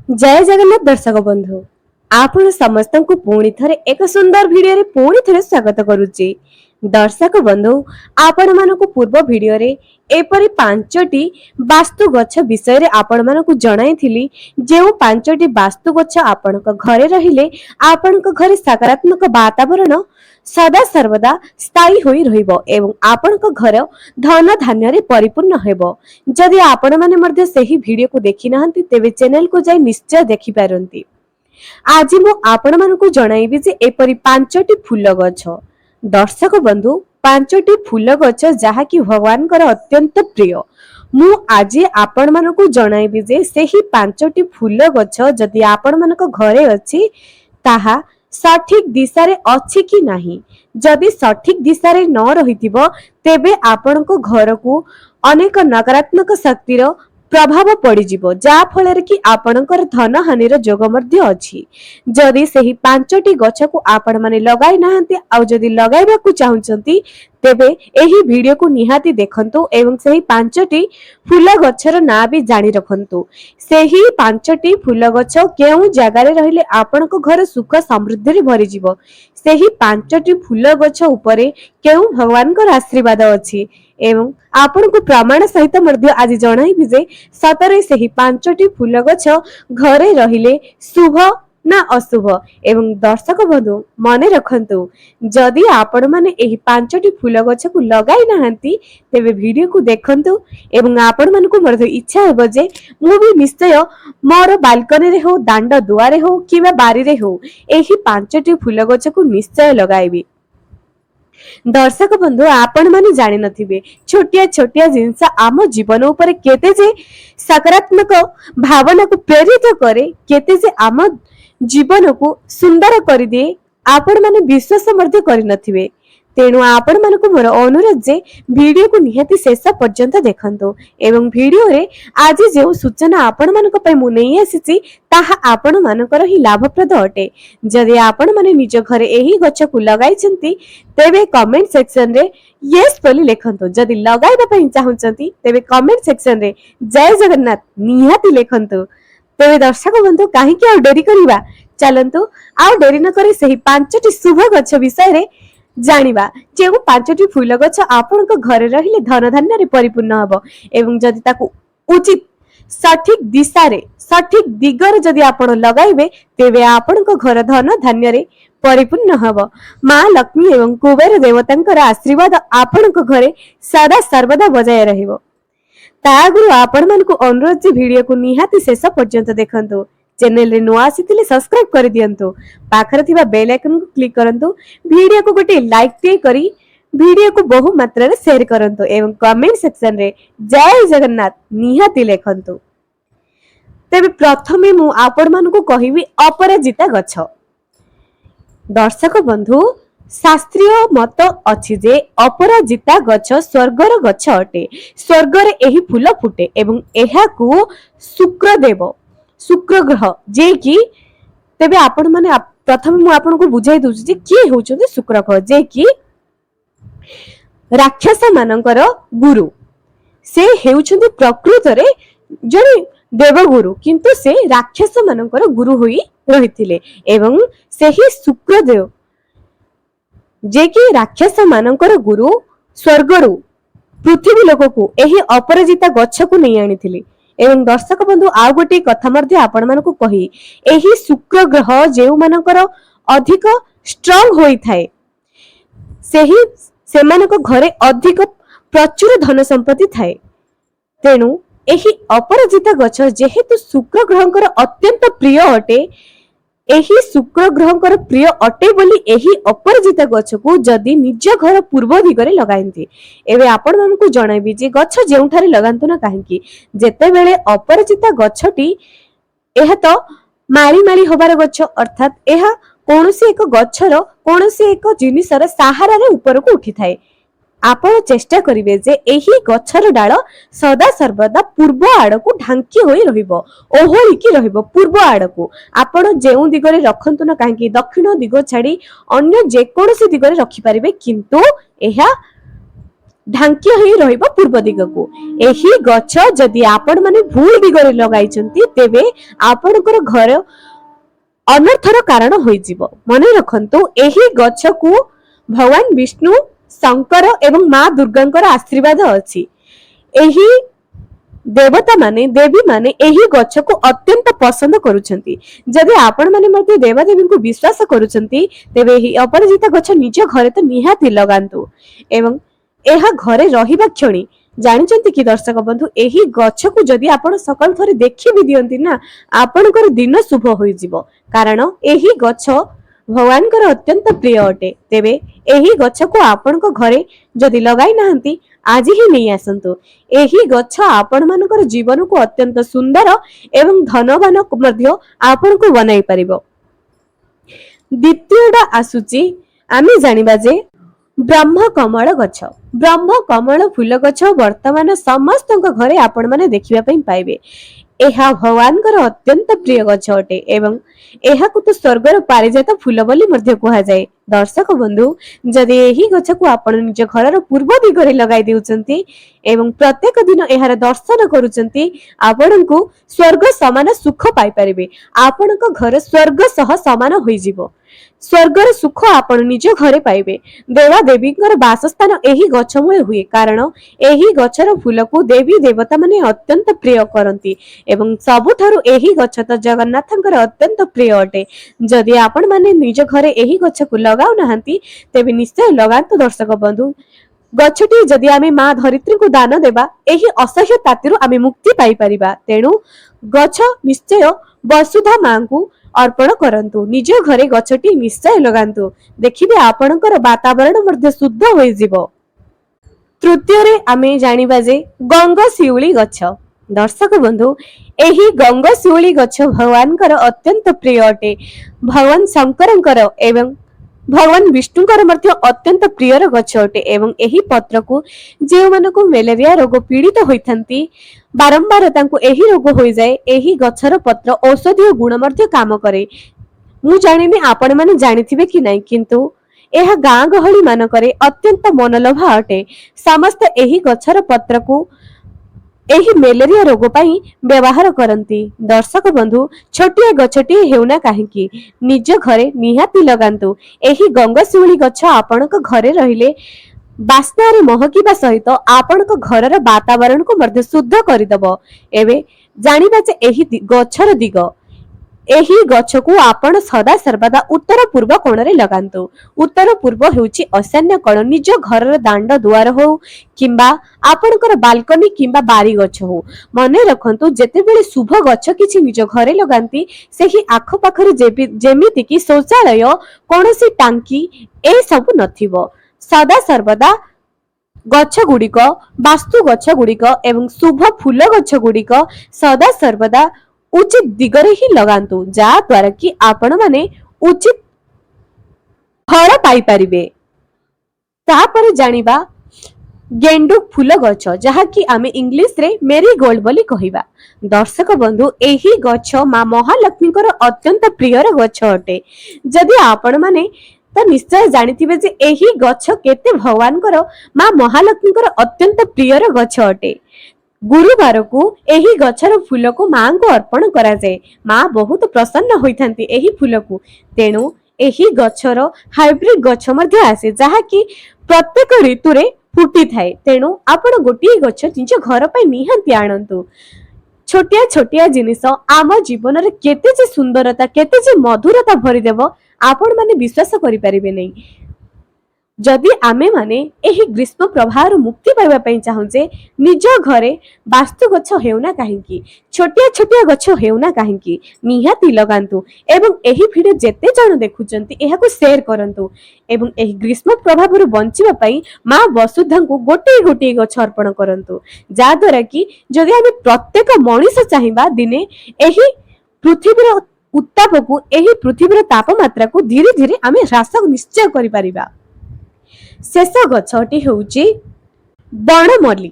जय जगन्नाथ दर्शक बंधु आपण समस्त को पुणी थरे एक सुंदर वीडियो रे पुणी थरे स्वागत करूची। दर्शक बंधु आपण मानको पूर्व वीडियो रे एपरि पांचटी वास्तु गछ विषय रे आपण मानको जणाई थिली। जेउ पांचटी वास्तु गछ आपणक घरे रहिले आपणक घरे सकारात्मक वातावरण सदा सर्वदा स्थायी होई रहिबो एवं आपणक घर धन धान्य रे परिपूर्ण हेबो। जदि आपण माने मध्ये सही वीडियो को देखि नाहंती तेबे चैनल को जाई निश्चय देखि पारंती। आज मु आपण मानको जणाइबी जे एपरि पांचटी फूल गछ। दर्शक बंधु पांचटी फूल गछ जहा कि भगवान कर अत्यंत प्रिय। मु आज आपण मानको जणाइबी जे सही पांचटी फूल गछ जदि आपण मानको घरे अछि ताहा सठिक दिशा रे अछि कि नाही। जदि सठिक दिशा रे न रहिथिबो तेबे आपनको घर को अनेक नकारात्मक शक्तिर प्रभाव पड़ी जिवो जा फल कि आपणकर धन हानिर जोग मध्य अछि। जदि सही पांचटी गछ को आपण माने लगाई नाहंती आ जदि लगाइबा को चाहुचंती तेबे एही वीडियो को निहाती देखंतु एवं सही पांचटी फूल गछर ना भी जानी रखंतु। सही पांचटी फूल गछ केउ जगह रे रहिले आपणक घर सुख समृद्धि रे भरि जिवो। सही पांचटी फूल गछ उपरे केउ भगवान कर आशीर्वाद अछि एवं आपण को प्रमाण सहित मध्य आज जणाइबी जे सतरे सही पांचटी फूल गछ घरे रहिले शुभ ना अशुभ। एवं दर्शक बंधु मने रखंतु जदि आपण माने एही पांचटी फूल गछ को लगाई नाहंती तेबे वीडियो को देखंतु एवं आपण मन को मर्द इच्छा हेबो जे मु भी निश्चय मोर बालकनी रे हो दांड दुआरे हो किबा बारी रे हो एही पांचटी फूल गछ को निश्चय लगाइबी। दर्शक बंधु आपण माने जानि नथिबे छोटिया छोटिया जिंस आम जीवन ऊपर केते जे सकारात्मक भावना को प्रेरित करे केते जे आम जीवन को सुंदर कर दिए आपण माने विश्वास मध्य करि नथिबे। तेणु आपण मानको मोर अनुरोध जे वीडियो को निहाती शेष पर्यंत देखंतो एवं वीडियो रे आज जे सूचना आपण मानको पय मु नै आसीची ताहा आपण मानकर ही लाभप्रद अटे। जदि आपण माने निज घरे एही गछ को लगाइछंती तेबे कमेंट सेक्शन रे यस बोली लेखंतो। जदि लगाइबा पय चाहुचंती तेबे कमेंट सेक्शन रे जय जगन्नाथ निहाती लेखंतो। तेबे दर्शक बंधु काहे कि आ डेरी करिबा चलंतु आ डेरी न करे सही पांचटी शुभ गछ विषय रे जानिबा। जेउ पांचटी फूल गछ आपनक घरे रहिले धन धान्य रे परिपूर्ण हबो एवं जदि ताकू उचित सठिक दिशा रे सठिक दिगरे जदि आपण लगाइबे तेबे आपनक घर धन धान्य रे परिपूर्ण हबो। मां लक्ष्मी एवं कुबेर देवतांकर आशीर्वाद आपनक घरे सदा सर्वदा बजाय रहिबो। तागुरु आपण मानको अनुरोध जे वीडियो को निहाती शेष पर्यंत देखंतु। चैनल रे नुआ आसीथिले सब्सक्राइब कर दियंतु पाखरे थिबा बेल आइकन को क्लिक करंतु वीडियो को गोटे लाइक टे करी वीडियो को बहु मात्रा रे शेयर करंतु एवं कमेंट सेक्शन रे जय जगन्नाथ निहाती लेखंतु। तेबे प्रथमे मु आपण मानको कहिबी अपराजिता गछ। दर्शक बंधु शास्त्रीय मत अछि जे अपराजिता गछ स्वर्गर गछ अटे। स्वर्गर एही फूल फुटे एवं एहा को शुक्र ग्रह जे कि तेबे आपण माने प्रथम मु आपण को बुझाई दउछि जे की होउछन्ते शुक्र ग्रह जे कि राक्षस मानकर गुरु। से हेउछन्ते प्रकृत रे जने देवगुरु किंतु से राक्षस मानकर गुरु होई रहिथिले एवं सेही शुक्र देव जे कि राक्षस मानकर गुरु स्वर्गरु पृथ्वी लोक को एही अपराजिता गछ को नै आनिथिले। एवं दर्शक बंधु आ गोटे कथा मध्य आपण मानको कहि एही शुक्र ग्रह जेउ मानकर अधिक स्ट्रांग होई थाए सेही सेमानक घरे अधिक प्रचुर धन संपत्ति थाए। तेनु एही अपराजिता गछ जेहेतु शुक्र ग्रहंकर अत्यंत प्रिय अटे एही शुक्र ग्रहंकर प्रिय अटे बोली एही अपराजिता गछ को जदि निज घर पूर्व दिगरे लगाइंती एबे आपण मानकु जणाइबी जे गछ जेउठारे लगांतु ना काहेकि जेते बेले अपराजिता गछटी एहा तो माली माली होबार गछ अर्थात एहा कोनोसी एक गछर कोनोसी एक जिनिसर सहारा रे ऊपर को उठी थाए। आपण चेष्टा करिवे जे एही गछर डाळ सदा सर्वदा पूर्व आड़कू ढांकी होई रहिबो ओहळिकी रहिबो पूर्व आड़कू। आपण जेउ दिगरे रखंतु ना काहेकि दक्षिण दिग छाडी अन्य जे कोनोसी दिगरे रखि परिबे किंतु एहा ढांकी होई रहिबो पूर्व दिगकू। एही गछ जदि आपण माने भूल दिगरे लगाइचंती तेबे आपणकर घर अनर्थर कारण होइजिबो। मने रखंतु एही गछकू भगवान विष्णु शंकर एवं माँ दुर्गांकर आशीर्वाद अछि। एही देवता माने देवी माने एही गछ को अत्यंत पसंद करूछंती। जदि आपण माने मते देवदेवी को विश्वास करूछंती तेबे एही अपराजिता गछ निज घरे तो निहाती लगांतु। एवं एहा घरे रहिबा क्षणी जानिचंती कि दर्शक बंधु एही गछ को जदि आपण सकाळ थरे देखि भी दियंती ना आपणकर दिन शुभ होई जिवो। कारण एही गछ भगवानकर अत्यंत प्रिय अटे। तेबे एही गछ को आपण को घरे जदि लगाई नाहंती आज ही नहीं आसंतु। एही गछ आपण मानकर जीवन को अत्यंत सुंदर एवं धनवान मध्य आपण को बनाई परिबो। द्वितीयटा आसुची आमे जानिबा जे ब्रह्म कमल गछ। ब्रह्म कमल फूल गछ वर्तमान समस्त घरे आपण माने देखिबा पई पाइबे। एहा भगवानकर अत्यंत प्रिय गछ अटे एवं एहाकु तो स्वर्गर पारिजात फूल बोली मध्य कहा जाए। दर्शक बंधु जदि एही गछ को आपण निज घरर पूर्व दिगरे लगाई देउचंती एवं प्रत्येक दिन एहार दर्शन करूचंती आपणको स्वर्ग समान सुख पाई परिबे। आपणको घर स्वर्ग सह समान होई जिवो। स्वर्गर सुख आपण निज घरे पाइबे। देवा देवींकर वासस्थान एही गछ मूळे हुए कारण एही गछर फूल को देवी देवता माने अत्यंत प्रिय करंती एवं सबुठारु एही गछ तो जगन्नाथंकर अत्यंत प्रिय अटे। जदि आपण माने निज घरे एही गछ को लगाउ नाहंती तेबे निश्चय लगांतु दर्शक बंधु। गछटी जदि आमे माँ धरित्री को दान देबा एही असह्य तातिरु आमे मुक्ति पाई परिबा। तेणु गछ निश्चय वसुधा माँ को अर्पण करंतु। निज घरे गछटी निश्चय लगांतु। देखिबे आपणकर वातावरण मध्ये शुद्ध होई जिवो। तृतीय रे आमे जानिबा जे गंगा शिउली गछ। दर्शक बंधु एही गंगा शिउली गछ भगवानकर अत्यंत प्रिय अटे। भगवान शंकरंकर एवं भगवान विष्णुकर मध्य अत्यंत प्रियर गछ अटे एवं एही पत्र को जे मानको मलेरिया रोग पीड़ित होइथंती बारंबार तांको एही रोग होई जाए एही गछर पत्र औषधीय गुण मध्य काम करे। मु जानिनी आपण माने जानिथिबे कि नाही किंतु एहा गाँ गहली मानकरे अत्यंत मनलोभा अटे। समस्त एही गछर पत्र को एही मलेरिया रोग पाई व्यवहार करंती। दर्शक बंधु छोटिया गछटी हेउना काहेकि निज घरे निहाती लगांतु। एही गंगा शिउली गछ आपणक घरे रहिले बास्ना रे महकिबा सहित आपणक घरर वातावरण को मध्य शुद्ध करिदबो। एबे जानिबा जे एही गछर दिग एही गछ को आपण सदा सर्वदा उत्तर पूर्व कोण रे लगांतु। उत्तर पूर्व हेउची ईशान्य कोण। निज घरर दांड दुआर हो किंबा आपणकर बालकनी किंबा बारी गछ हो। मने रखंतु जेते बेले शुभ गछ किछि निज घरे लगांती सेही आख पाखरे जेमिति कि शौचालय कोनोसी टांकी ए सब नथिबो। सदा सर्वदा गछ गुड़िक वास्तु गछ गुड़िक एवं शुभ फूल गछ गुड़िक सदा सर्वदा उचित दिगरे ही लगांतु जा द्वारा कि आपण माने उचित फल पाई परिबे। तापर जानिबा गेंडु फूल गछ जहा कि आमे इंग्लिश रे मेरीगोल्ड बोली कहिबा। दर्शक बंधु एही गछ मां महालक्ष्मीकर अत्यंत प्रियर गछ अटे। जदि आपण माने तो निश्चय जानिथिबे जे एही गछ केते भगवानकर मां महालक्ष्मीकर अत्यंत प्रियर गछ अटे। गुरुवार को एही गछर फूल को मां को अर्पण करा जाए। मां बहुत प्रसन्न होइथांती एही फूल को। तेणु एही गछर हाइब्रिड गछ मध्ये आसे जहा कि प्रत्येक ऋतु रे फुटी थाए। तेणु आपण गोटी गछ निज घर पय निहांती आनंतु। छोटिया छोटिया जिनिस आम जीवन रे केते जे सुंदरता केते जे मधुरता भरी देबो आपण माने विश्वास करि परिबे नै। जदि आमे माने एही ग्रीष्म प्रभाव मुक्ति पाइबा पई चाहूचे निज घरे वास्तु गछ हेउना काहेकि छोटिया छोटिया गछ हेउना काहेकि निहाती लगांतु एवं एही भिडियो जेते जण देखुचंती एहाको शेयर करंतु एवं एही ग्रीष्म प्रभाव रु बंचिबा पई मां वसुधा को गोटे गोटे गछ अर्पण करंतु जा द्वारा कि जदि आमे प्रत्येक मनीष चाहिबा दिने एही पृथ्वीर उत्ताप को एही पृथ्वीर तापमात्रा को धीरे धीरे आमे ह्रास निश्चय करि परिबा। शेष गछटी हेउची बनमल्ली।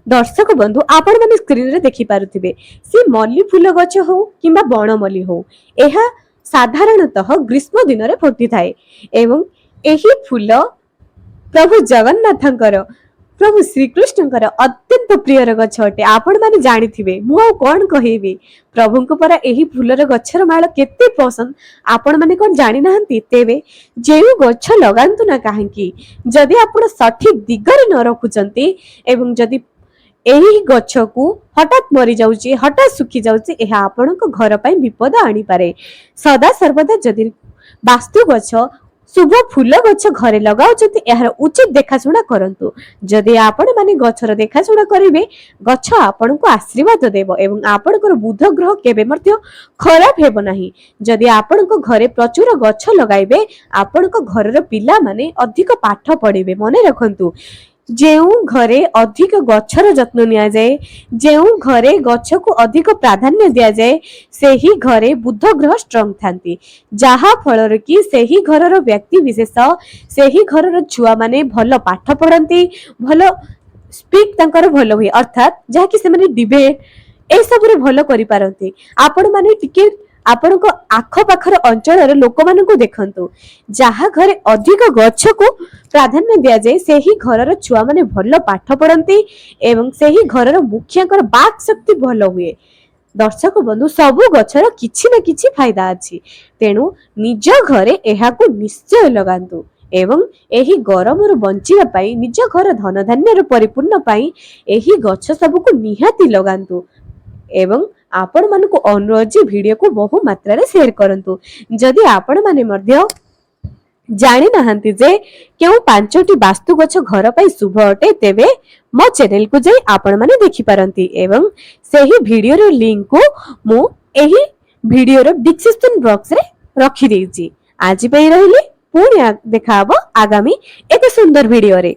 दर्शक बंधु आपण माने स्क्रीन रे देखि पारुथिबे से मल्ली फूल गछ हो किंबा बनमल्ली हो एहा साधारणतः ग्रीष्म दिन रे फुटी थाए एवं एही फूल प्रभु जगन्नाथंकर प्रभु श्रीकृष्णଙ୍କର अत्यंत प्रियर गछ अटे। आपण माने जानिथिबे मु आ कोन कहिबी प्रभुଙ୍କୁ परा एही फुलर गछर माळ केते पसंद आपण माने कोन जानि नाहंती। तेबे जेउ गछ लगांतु ना काहेकि जदि आपण सठिक दिगरे न रखुचंती एवं जदि एही गछ को हठात मरी जाउची हठात सुखी जाउची एहा आपणक घर पई विपद आनी पारे। सदा सर्वदा जदि वास्तु गछ शुभ फूल गछ घरे लगाउछंती एहार उचित देखाशुणा करंतु। जदि आपण माने गछर देखाशुणा करिवे गछ आपणको आशीर्वाद देव एवं आपणकर बुध ग्रह केबे मध्य खराब हेबो नाही। जदि आपणको घरे प्रचुर गछ लगाइबे आपणको घरर पिला माने अधिक पाठ पढिबे। मने रखंतु जेउ घरे अधिक गछर जत्न निया जाए जेउ घरे गछ को अधिक प्राधान्य दिया जाए सेही घरे बुध ग्रह स्ट्रॉंग थांती जहा फलर की सेही घरर व्यक्ति विशेष सेही घरर छुआ माने भल पाठ पढ़ती भल स्पीक तांकर भल हुए अर्थात जहा कि से माने डिबेट ए सब रे भल करि पारंती। आपण माने टिके आपण को आख पाखर अंचल लोक मान को देखंतु जहा घरे अधिक गछ को प्राधान्य दिया जाए सेही घरर छुआ माने भल पाठ पढ़ती एवं सेही घरर मुखियाकर बाक शक्ति भल हुए। दर्शक बंधु सबु गछर किछि ना किछि फायदा अछि तेनु निज घरे एहा को निश्चय लगांतु एवं एही गरमर बंचिया पाई निज घर धन धान्यर परिपूर्ण पाई एही गछ सब को निहाती लगांतु एवं आपण मानको अनुरोध जे वीडियो को बहु मात्रा रे शेयर करंतु। जदि आपण माने मध्य जानि नाहंती जे केउ पांचटी वास्तु गछ घर पई शुभ अटे तेबे मो चैनल को जाई आपण माने देखि पारंती एवं सेही वीडियो रो लिंक को मु एही वीडियो रो डिस्क्रिप्शन बॉक्स रे रखि देइची। आज पई रहिले पुणी देखा हबो आगामी एक सुंदर वीडियो रे।